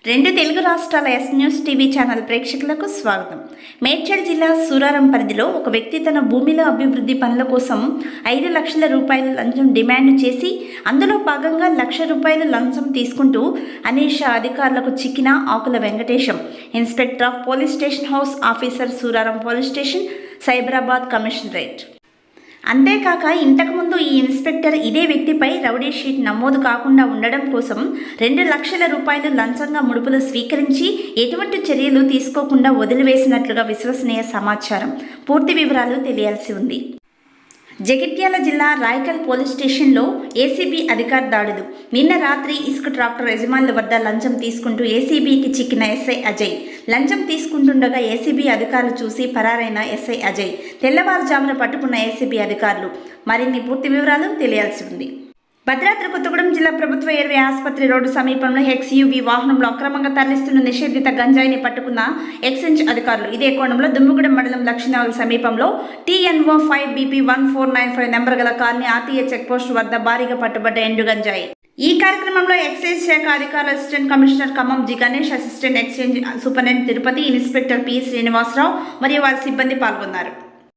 రెండు తెలుగు రాష్ట్రాల yes news TV channel ప్రేక్షకులకు స్వాగతం. మేడ్చల్ జిల్లా సూరారం పరిధిలో ఒక వ్యక్తి తన భూమిలో అభివృద్ధి పనుల కోసం 5 లక్షల రూపాయల లంచం డిమాండ్ చేసి అందులో భాగంగా 1 లక్ష రూపాయలు లంచం తీసుకుంటూ అనీష అధికారులకు చిక్కిన Akula Venkatesham, inspector of police station house officer, Suraram police station, Cyberabad commissionerate. అంతేకాక ఇంతకుముందు ఈ ఇన్స్పెక్టర్ ఇదే వ్యక్తిపై రౌడీ షీట్ నమోదు కాకుండా ఉండడం కోసం 2 లక్షల రూపాయలు లంచంగా ముడుపులు స్వీకరించి ఎటువంటి చర్యలు తీసుకోకుండా వదిలివేసినట్లుగా విశ్వసనీయ సమాచారం. పూర్తి వివరాలు తెలియాల్సి ఉంది. జగిత్యాల జిల్లా రాయకల్ పోలీస్ స్టేషన్లో ఏసీబీ అధికారి దాడులు. నిన్న రాత్రి ఇసుక ట్రాక్టర్ యజమానుల వద్ద లంచం తీసుకుంటూ ఏసీబీకి చిక్కిన ఎస్ఐ అజయ్. లంచం తీసుకుంటుండగా ఏసీబీ అధికారులు చూసి పరారైన ఎస్ఐ అజయ్. తెల్లవారుజామున పట్టుకున్న ఏసీబీ అధికారులు. మరిన్ని పూర్తి వివరాలు తెలియాల్సి ఉంది. భద్రాద్రి కొత్తగూడెం జిల్లా ప్రభుత్వ ఎయిర్వే ఆసుపత్రి రోడ్డు సమీపంలో ఎక్స్యూవీ వాహనంలో అక్రమంగా తరలిస్తున్న నిషేధిత గంజాయిని పట్టుకున్న ఎక్సైజ్ అధికారులు. ఇదే కోణంలో దుమ్ముగూడెం మండలం లక్ష్మీనగర్ సమీపంలో TNO 5 BP 1495 నెంబర్ గల కార్ని ఆర్టీఏ చెక్పోస్ట్ వద్ద భారీగా పట్టుబడ్డ ఎండు గంజాయి. ఈ కార్యక్రమంలో ఎక్సైజ్ శాఖ అధికారులు assistant commissioner Khammam G Ganesh, assistant excise superintendent Tirupati, inspector P Srinivasarao మరియు వారి సిబ్బంది పాల్గొన్నారు.